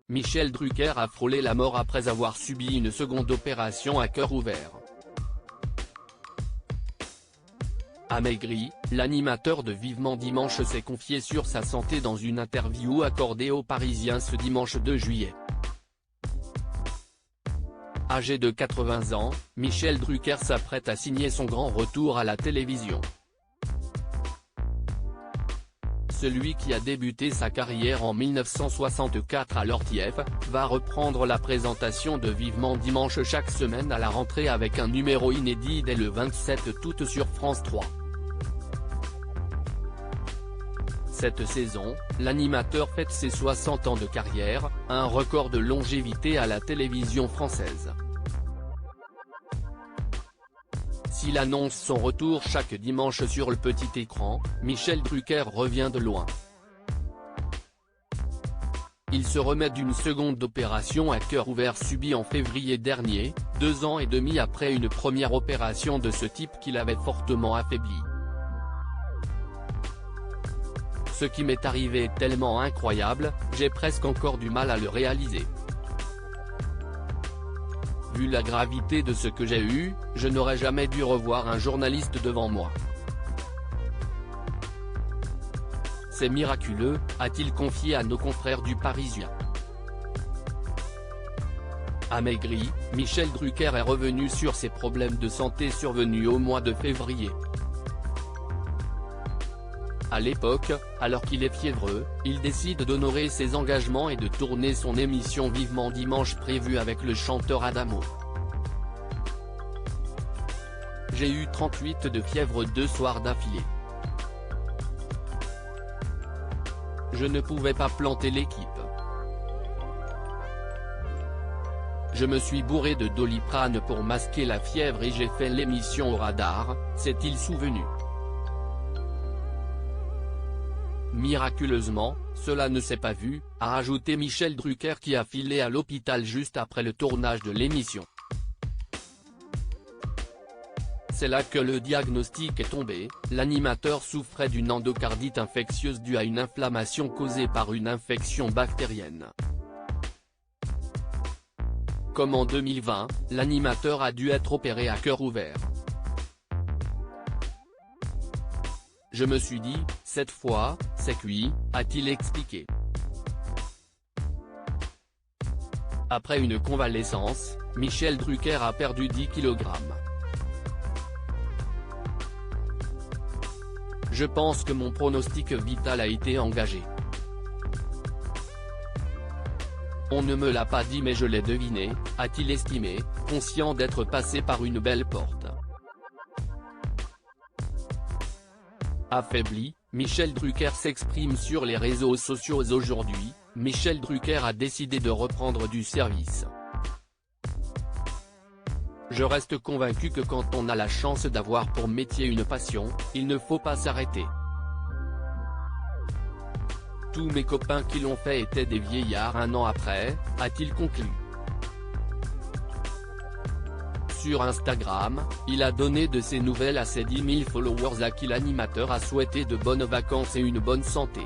Michel Drucker a frôlé la mort après avoir subi une seconde opération à cœur ouvert. Amaigri, l'animateur de Vivement Dimanche s'est confié sur sa santé dans une interview accordée aux Parisiens ce dimanche 2 juillet. Âgé de 80 ans, Michel Drucker s'apprête à signer son grand retour à la télévision. Celui qui a débuté sa carrière en 1964 à l'ORTF, va reprendre la présentation de Vivement Dimanche chaque semaine à la rentrée avec un numéro inédit dès le 27 août sur France 3. Cette saison, l'animateur fête ses 60 ans de carrière, un record de longévité à la télévision française. S'il annonce son retour chaque dimanche sur le petit écran, Michel Drucker revient de loin. Il se remet d'une seconde opération à cœur ouvert subie en février dernier, 2 ans et demi après une première opération de ce type qui l'avait fortement affaibli. Ce qui m'est arrivé est tellement incroyable, j'ai presque encore du mal à le réaliser. Vu la gravité de ce que j'ai eu, je n'aurais jamais dû revoir un journaliste devant moi. C'est miraculeux, a-t-il confié à nos confrères du Parisien. Amaigri, Michel Drucker est revenu sur ses problèmes de santé survenus au mois de février. À l'époque, alors qu'il est fiévreux, il décide d'honorer ses engagements et de tourner son émission Vivement Dimanche prévue avec le chanteur Adamo. J'ai eu 38 de fièvre 2 soirs d'affilée. Je ne pouvais pas planter l'équipe. Je me suis bourré de Doliprane pour masquer la fièvre et j'ai fait l'émission au radar, s'est-il souvenu. Miraculeusement, cela ne s'est pas vu, a ajouté Michel Drucker qui a filé à l'hôpital juste après le tournage de l'émission. C'est là que le diagnostic est tombé, l'animateur souffrait d'une endocardite infectieuse due à une inflammation causée par une infection bactérienne. Comme en 2020, l'animateur a dû être opéré à cœur ouvert. Je me suis dit, cette fois, c'est cuit, a-t-il expliqué. Après une convalescence, Michel Drucker a perdu 10 kg. Je pense que mon pronostic vital a été engagé. On ne me l'a pas dit mais je l'ai deviné, a-t-il estimé, conscient d'être passé par une belle porte. Affaibli, Michel Drucker s'exprime sur les réseaux sociaux aujourd'hui, Michel Drucker a décidé de reprendre du service. Je reste convaincu que quand on a la chance d'avoir pour métier une passion, il ne faut pas s'arrêter. Tous mes copains qui l'ont fait étaient des vieillards 1 an après, a-t-il conclu. Sur Instagram, il a donné de ses nouvelles à ses 10 000 followers à qui l'animateur a souhaité de bonnes vacances et une bonne santé.